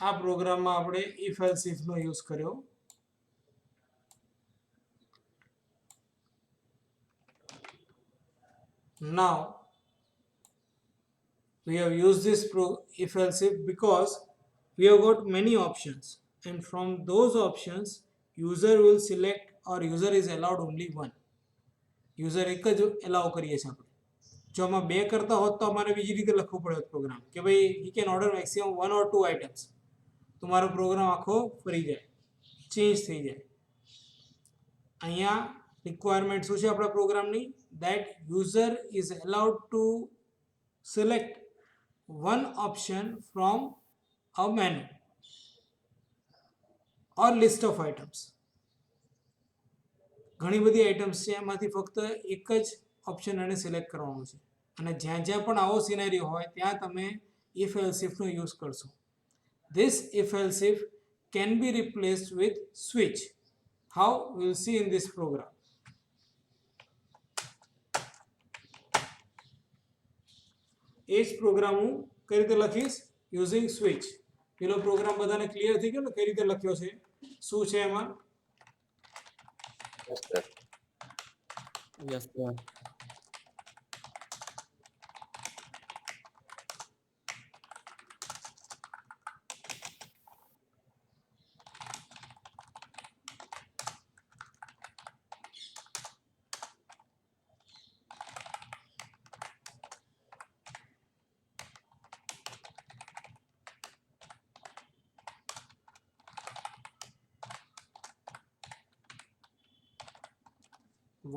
આ પ્રોગ્રામમાં આપણે if else if નો યુઝ કર્યો. Now we have used this if else if because we have got many options, and from those options user will select, or user is allowed only one. User એક જ allow કરીએ છીએ આપણે. જો આમાં બે કરતા હોત તો અમારે બીજી રીતે લખવું પડે પ્રોગ્રામ કે ભાઈ he can order maximum 1 or 2 items. તો મારો પ્રોગ્રામ આખો ફરી જાય, ચેન્જ થઈ જાય. અહીંયા રિક્વાયરમેન્ટ શું છે આપણા પ્રોગ્રામની? that user is allowed to select one option from a menu or list of items. ઘણી બધી આઇટમ્સ છે, એમાંથી ફક્ત એક જ ઓપ્શન એને સિલેક્ટ કરવાનું છે. અને જ્યાં જ્યાં પણ આવો સિનેરિયો હોય ત્યાં તમે if else if નો યુઝ કરશો. This if else if can be replaced with switch. How? We will see in this program. એ જ પ્રોગ્રામ હું કઈ રીતે લખીશ? Using switch. પેલો પ્રોગ્રામ બધાને ક્લિયર થઈ ગયો ને કઈ રીતે લખ્યો છે, શું છે એમાં? Yes, sir.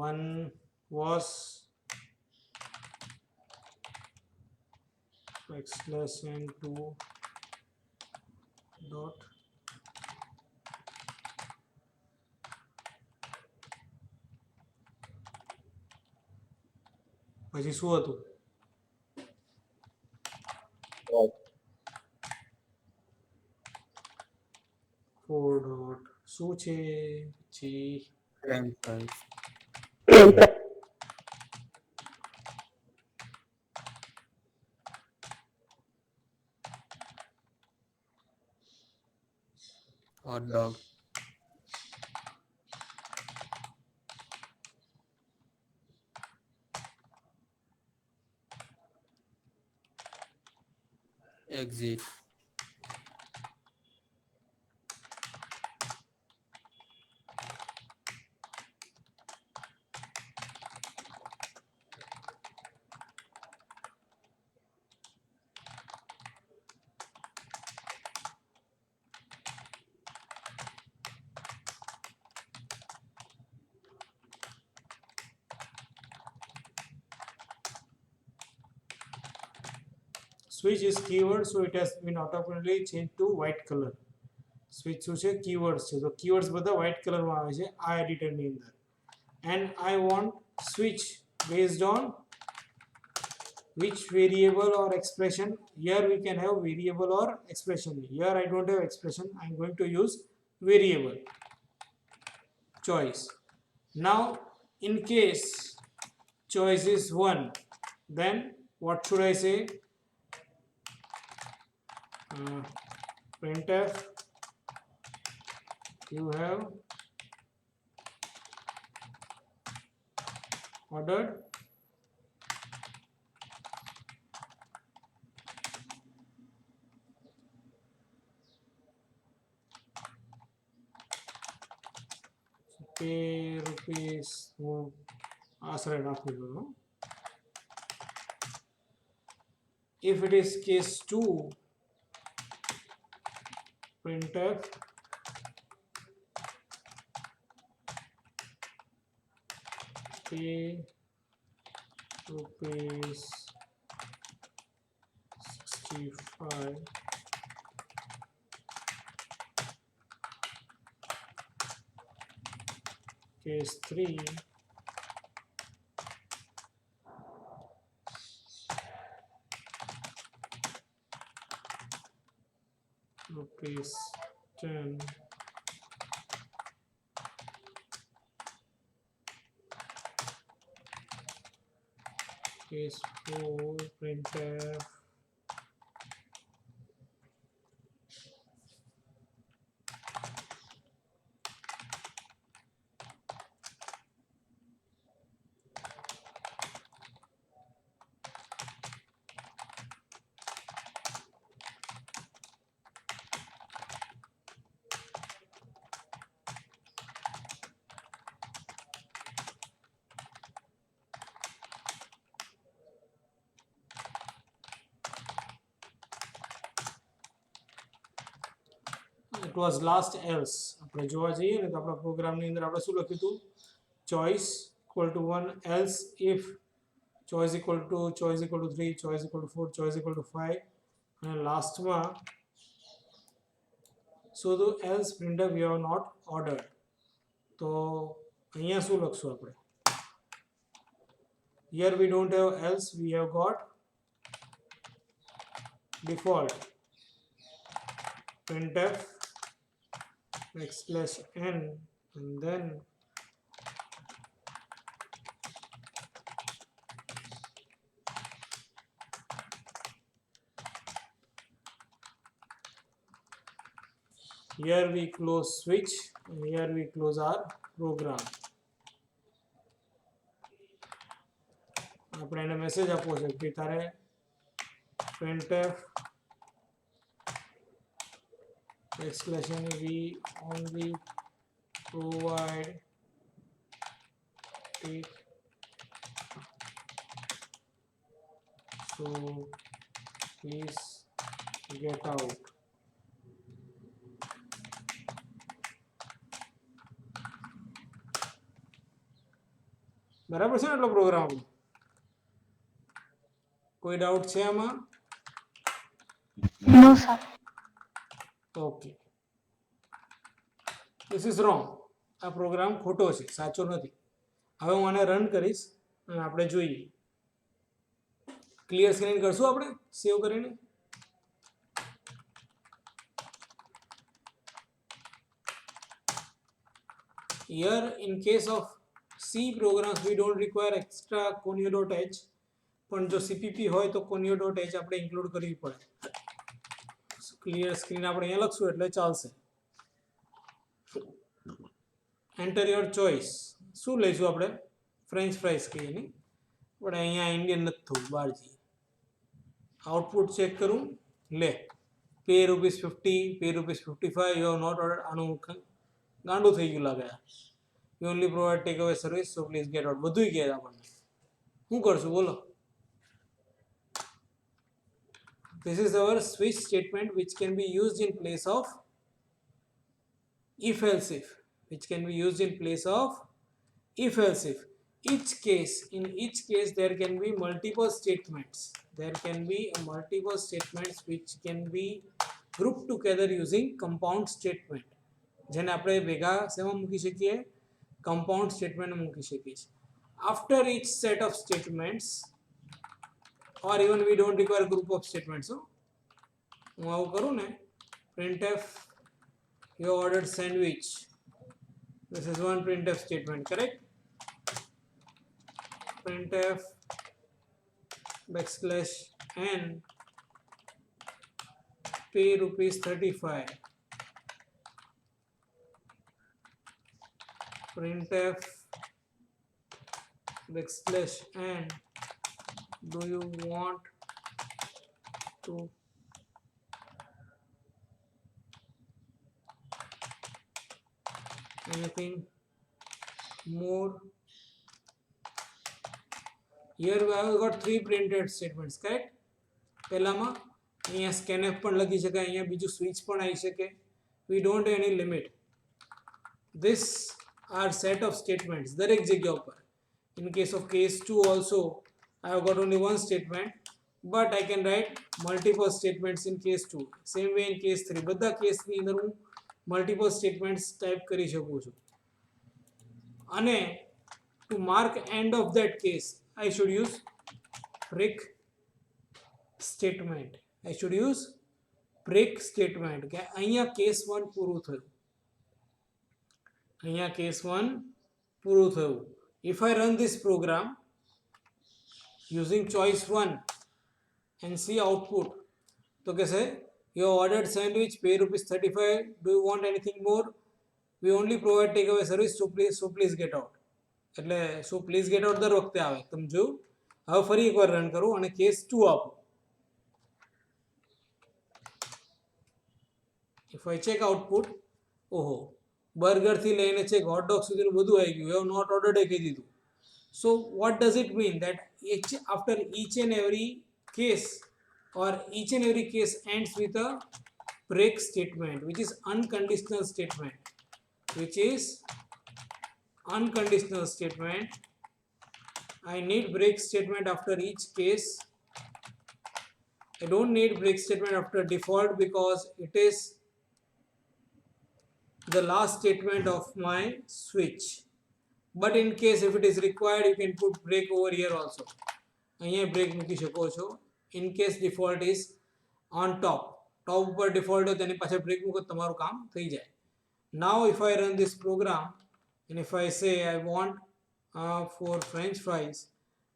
One was \n2 dot પછી શું હતું? 4 dot શું છે? જી Frame size. Hot dog. Exit. switch is keyword, so it has been automatically changed to white color. switch શું છે? keywords છે. તો keywords બધા white color માં આવે છે આ એડિટર ની અંદર. and I want switch based on which variable or expression. Here we can have variable or expression. Here I don't have expression, I am going to use variable choice. Now in case choice is 1, then what should I say? printf you have ordered rupees આશરે નાખી દો. if it is case 2, printf pay rupees 65 case 3 rupees 10 case 4 printf it was last else. આપણે જોવા જઈએ ને તો આપણા પ્રોગ્રામની અંદર આપણે શું લખ્યું હતું? Choice equal to 1, else if choice equal to 3, choice equal to 4, choice equal to 5, અને લાસ્ટમાં શોધો else printf you have not ordered. તો અહીંયા શું લખશું આપણે? Here we don't have else, we have got default printf \n, and then here we close switch, and here we close our program. આપણે એને મેસેજ આપવો છે કે તારે printf \n we only provide it, so please get out. બરાબર છે ને એટલો પ્રોગ્રામ? કોઈ ડાઉટ છે આમાં? No, sir. Okay, this is wrong. આ પ્રોગ્રામ ખોટો છે, સાચો નથી. હવે હું આને રન કરીશ અને આપણે જોઈએ. ક્લિયર સ્ક્રીન કરશું આપણે સેવ કરીને. Here in case of C programs we don't require extra conio.h, પણ જો cpp હોય તો conio.h આપણે ઇન્ક્લુડ કરવી પડે. ક્લિયર સ્ક્રીન આપણે અહીંયા લખશું એટલે ચાલશે. Enter your choice. શું લઈશું આપણે? ફ્રેન્ચ ફ્રાઈઝ કહીએ નહીં, પણ અહીંયા ઇન્ડિયન નથી થવું, બહાર જઈએ. આઉટપુટ ચેક કરું, લે pay ₹50, pay ₹55, you have not order. આનું ગાંડું થઈ ગયું લાગે. You only provide takeaway service, so please get out. બધું ગયા આપણને. શું કરશું બોલો? This is our switch statement which can be used in place of if else if, which can be used in place of if else if. In each case there can be multiple statements. There can be multiple statements which can be grouped together using compound statement. જેને આપણે ભેગા શેમાં મૂકી શકીએ? compound statement મૂકી શકીએ છીએ. After each set of statements, or even we don't require group of statements. So હું આવું કરું ને, printf you ordered sandwich, this is one printf statement, correct? printf \n pay ₹35, printf \n do you want to anything more? Here we have got three printed statements, correct? પહેલામાં અહીંયા scanf પણ લખી શકાય, અહીંયા બીજું switch પણ આવી શકે. We don't have any limit. This are set of statements દરેક જગ્યા ઉપર. In case of case 2 also I have got only one statement, but I can write multiple statements in case 2. Same way in case 3. બધા કેસની અંદર હું multiple statements type કરી શકું છું. અને to mark end of that case I should use break statement. I should use break statement કે અહીંયા case 1 પૂરું થયું. અહીંયા case 1 પૂરું થયું. If I run this program using choice 1 and see output, તો કહેશે you ordered sandwich, pay ₹35, do you want anything more? We only provide takeaway service, so please get out. એટલે so please get out દર વખતે આવે. તમે જોયું? હવે ફરી એકવાર રન કરું અને કેસ 2 આપો. If I check output, ઓહો, બર્ગર થી લઈને ચેક હોટ ડોગ સુધીનું બધું આવી ગયું. You have not ordered એ કહી દીધું. So what does it mean? That after each and every case, or each and every case ends with a break statement, which is unconditional statement, I need break statement after each case. I don't need break statement after default because it is the last statement of my switch. But in case if it is required, you can put break over here also. અહીંયા break મૂકી શકો છો. In case default is on top ઉપર default હોય તેની પાછળ break મૂકો તમારું કામ થઈ જાય. Now if I run this program and if I say I want for French fries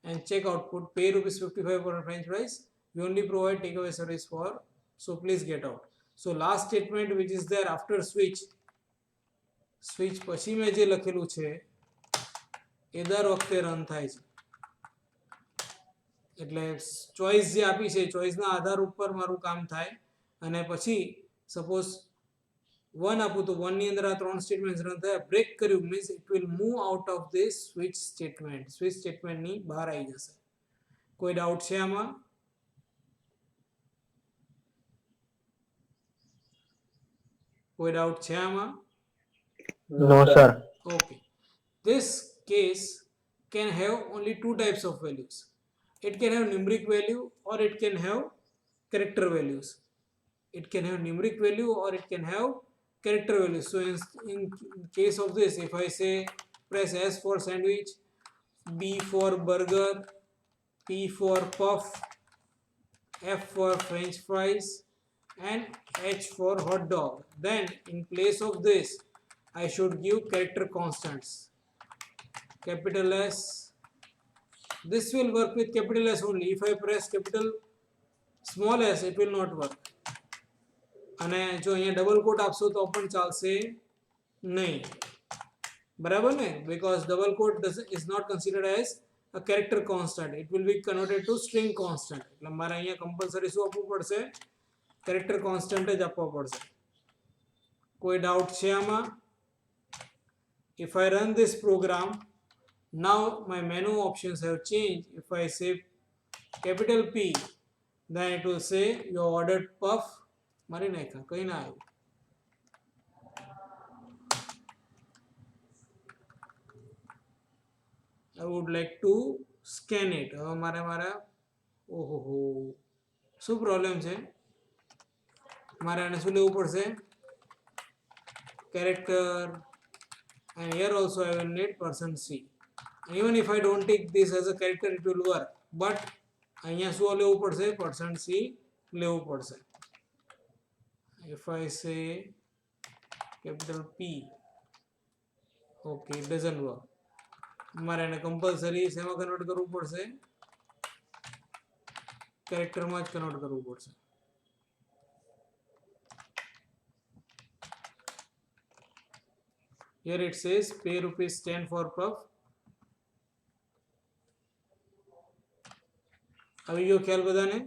and check output pay rupees 55 for French fries, we only provide takeaway service for, so please get out. So last statement which is there after switch પછી મેં જે લખેલું છે એ દર વખતે run થાય છે. એટલે ચોઈસ જે આપી છે ચોઈસના આધાર ઉપર મારું કામ થાય અને પછી સપોઝ 1 આપું તો 1 ની અંદર આ ત્રણ સ્ટેટમેન્ટ્સ રન થાય. બ્રેક કર્યું means it will move out of this switch સ્ટેટમેન્ટની બહાર આવી જશે. કોઈ ડાઉટ છે આમાં? કોઈ ડાઉટ છે આમાં? No, sir. Okay. This case can have only two types of values. It can have numeric value or it can have character values. It can have numeric value or it can have character values. So in case of this, if I say press S for sandwich, B for burger, P for puff, F for French fries, and H for hot dog, then in place of this, I should give character constants. Capital S. This will work with capital S only. If I press capital small s, it will not work. અને જો અહીંયા double કોટ આપશો તો પણ ચાલશે નહીં. બરાબર ને? Because double quote is not considered as a character constant. It will be converted to string constant. એટલે મારે અહીંયા કમ્પલસરી શું આપવું પડશે? character constant જ આપવા પડશે. કોઈ ડાઉટ છે આમાં? If I run this program, now my menu options have changed. If I say capital P, then it will say you ordered puff. મારી નાખ્યા કઈ ના આવ્યું. I would like to scan it. હવે મારા ઓહો શું પ્રોબ્લેમ છે? મારે આને શું લેવું પડશે? character, and here also I will need %C. Even if I don't take this as a character, it will work. But અહીંયા શું લેવું પડશે? %C લેવું પડશે. If I say capital P, okay, it doesn't work. મારે એને compulsory શેમાં convert કરવું પડશે? કેરેક્ટરમાં જ કન્વર્ટ કરવું પડશે. Here it says pay ₹10 for puff. આવી ગયો ખ્યાલ બધાને?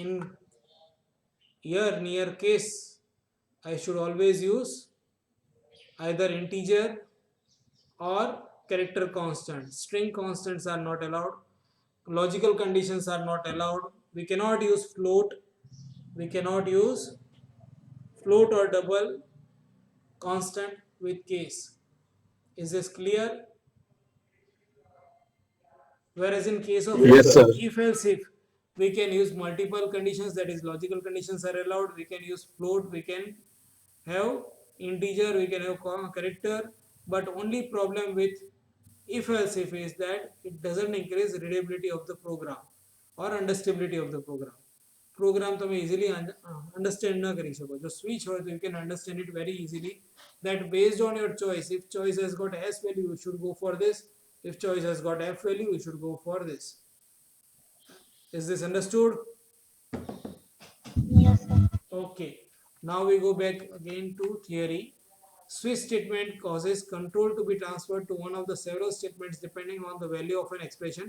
In here near case, I should always use either integer or character constant. String constants are not allowed. Logical conditions are not allowed. We cannot use float. We cannot use float or double constant with case. Is this clear? Whereas in case of Yes, sir. if else if, we can use multiple conditions, that is logical conditions are allowed. We can use float, we can have integer, we can have character, but only problem with if else if is that it doesn't increase readability of the program or understandability of the program. Program તમે easily understand ના કરી શકો. જો switch હોય તો you can understand it very easily, that based on your choice, if choice has got S value, you should go for this. If choice has got F value, you should go for this. Is this understood? Yes, sir. Okay. Now we go back again to theory. Switch statement causes control to be transferred to one of the several statements depending on the value of an expression,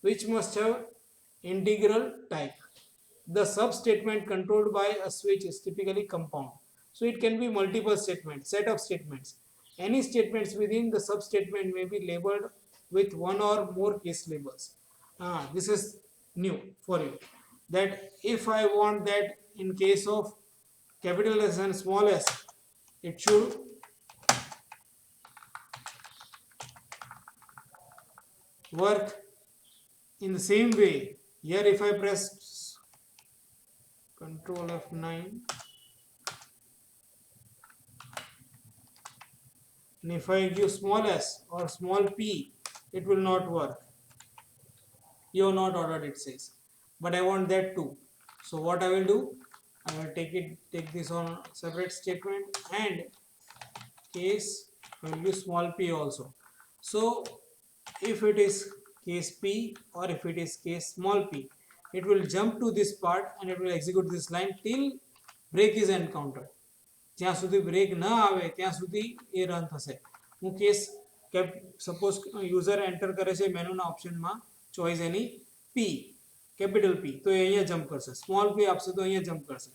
which must have integral type. The sub-statement controlled by a switch is typically compound. So it can be multiple statements, set of statements. Any statements within the sub-statement may be labeled with one or more case labels. This is new for you. That if I want that in case of capital S and small s, it should work in the same way. Here if I press Control F9 and if I give small s or small p, it will not work. You have not ordered, it says, but I want that too. So what I will do, I will take this on separate statement and case value small p also. So if it is case p or if it is case small p, it will jump to this part and it will execute this line till break is encountered. જ્યાં સુધી break ન આવે ત્યાં સુધી એ run થશે. હું case suppose user enter કરે છે મેનુના ઓપ્શનમાં ચોઇસ એની પી, કેપિટલ પી, તો એ અહીંયા જમ્પ કરશે. સ્મોલ પી આપશે તો અહીંયા જમ્પ કરશે.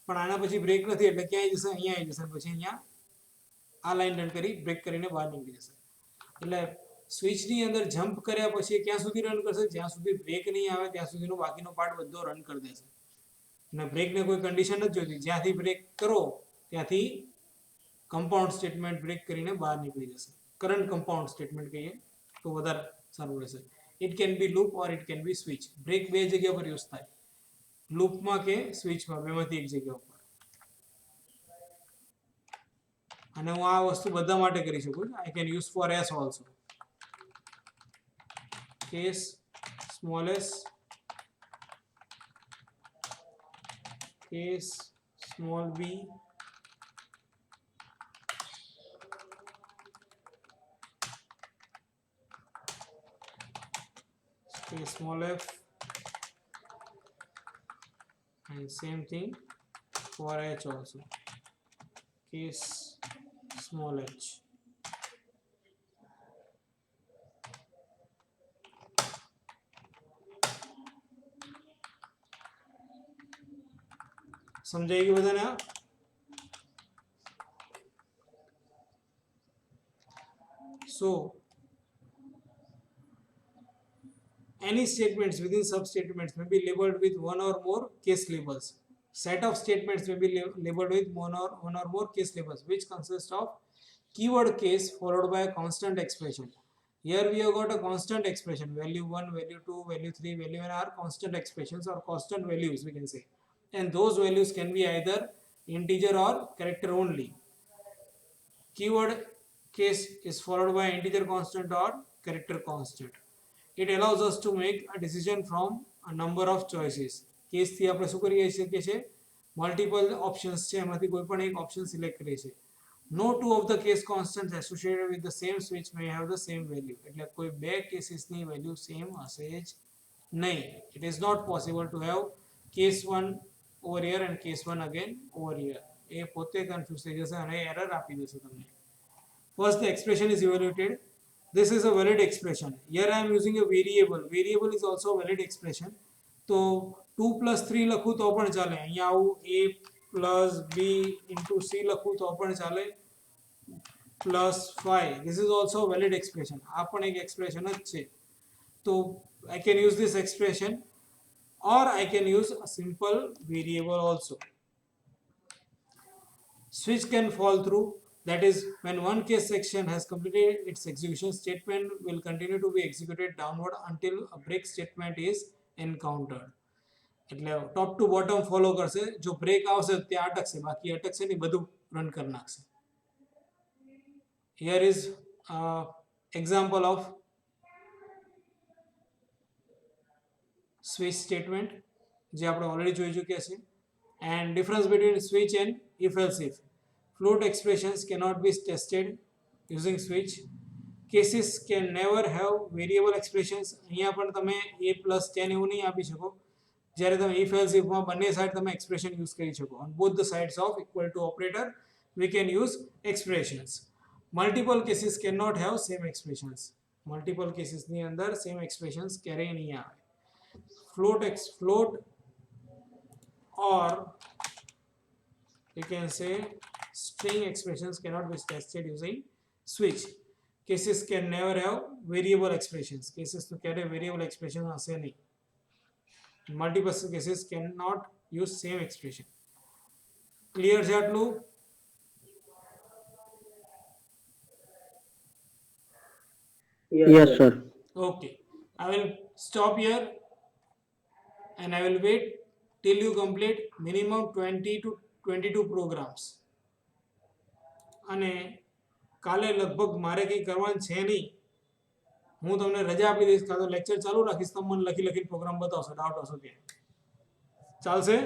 પણ આના પછી બ્રેક નથી એટલે ક્યાંય જશે, અહીંયા આવી જશે. પછી અહીંયા આ લાઈન રન કરી બ્રેક કરીને બહાર નીકળી જશે. એટલે સ્વિચની અંદર જમ્પ કર્યા પછી ક્યાં સુધી રન કરશે, જ્યાં સુધી બ્રેક નહીં આવે ત્યાં સુધીનો બાકીનો પાર્ટ બધો રન કરી દેશે. અને બ્રેકને કોઈ કન્ડિશન નથી જોઈતી. જ્યાંથી બ્રેક કરો ત્યાંથી કમ્પાઉન્ડ સ્ટેટમેન્ટ બ્રેક કરીને બહાર નીકળી જશે. કરંટ કમ્પાઉન્ડ સ્ટેટમેન્ટ કહીએ તો વધારે સારું રહેશે. It can be loop or it can be switch. Break બે જગ્યા પર યુઝ થાય, લૂપમાં કે સ્વિચમાં, બેમાંથી એક જગ્યા ઉપર. અને હું આ વસ્તુ બધા માટે કરી શકું છું. I can use for S also. Case small S, case small b, case small f, and same thing for h also, case small h. समझाएगी बधाने? So any statements within substatements may be labeled with one or more case labels. Set of statements may be labeled with one or more case labels, which consist of keyword case followed by a constant expression. Here we have got a constant expression, value 1, value 2, value 3, value n are constant expressions or constant values we can say. And those values can be either integer or character only. Keyword case is followed by integer constant or character constant. It allows us to make a decision from a number of choices. Case થી આપણે શું કરી શકીએ છીએ? Multiple options છે, એમાંથી કોઈ પણ એક ઓપ્શન સિલેક્ટ કરીએ છીએ. No two of the case constants associated with the same switch may have the same value. એટલે કોઈ બે કેસીસની વેલ્યુ સેમ હશે જ નહીં. It is not possible to have case 1 over here and case 1 again over here. એ પોતે confuse થઈ જશે અને એરર આપી દેશે તમને. First the expression is evaluated. This is a valid expression. Here I am using a variable. Variable is also a valid expression. તો 2 plus 3 લખું તો પણ ચાલે. અહીંયા આવું a plus b into c લખું તો પણ ચાલે. plus 5. This is also a valid expression. આ પણ એક expression જ છે. તો I can use this expression or I can use a simple variable also. Switch can fall through. That is, when one case section has completed its execution, statement will continue to be executed downward until a break statement is encountered. એટલે ટોપ two bottom follow કરશે. જો break આવશે ત્યાં અટકશે, બાકી અટકશે નહીં, બધું run કરી નાખશે. Here is example of switch statement જે આપણે ઓલરેડી જોઈ ચૂક્યા છે. And difference between switch and if else if. Float expressions cannot be tested using switch. Cases can never have variable expressions. અહીંયા પણ તમે a plus 10 એવું નહીં આપી શકો. જ્યારે તમે if else if માં બંને સાઈડ તમે એક્સપ્રેશન યુઝ કરી શકો. On both the sides of equal to operator we can use expressions. Multiple cases cannot have same expressions. Multiple cases ની અંદર same expressions ક્યારેય નહીં આવે. Float or you can say string expressions cannot be tested using switch. Cases can never have variable expressions. Cases to carry variable expression હશે નહીં. Multiple cases cannot use same expression. Clear છે આટલું? Yes, sir. Okay, I will stop here and I will wait till you complete minimum 20 to 22 programs. અને કાલે લગભગ મારે કંઈ કરવાનું છે નહીં. હું તમને રજા આપી દઈશ, કાં તો લેક્ચર ચાલુ રાખીશ, તમે મને લખી લખીને પ્રોગ્રામ બતાવશો, ડાઉટ હશો ત્યાં. ચાલશે?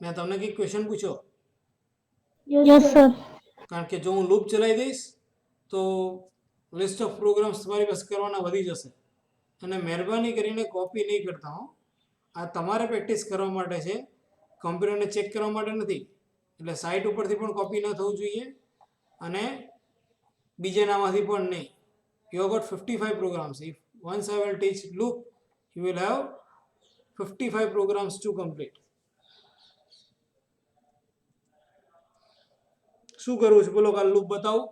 મેં તમને કંઈક ક્વેશ્ચન પૂછ્યો? Yes, sir. કારણ કે જો હું લૂપ ચલાવી દઈશ તો લિસ્ટ ઓફ પ્રોગ્રામ્સ તમારી પાસે કરવાના વધી જશે. અને મહેરબાની કરીને કોપી નહીં કરતા હો. આ તમારે પ્રેક્ટિસ કરવા માટે છે, કમ્પ્યુટરને ચેક કરવા માટે નથી. એટલે સાઇટ ઉપરથી પણ કોપી ન થવું જોઈએ અને બીજાનામાંથી પણ નહીં. You have got 55 programs. If once I will teach loop, you will have 55 programs to complete. શું કરવું છે બોલો? કાલ લૂપ બતાવું?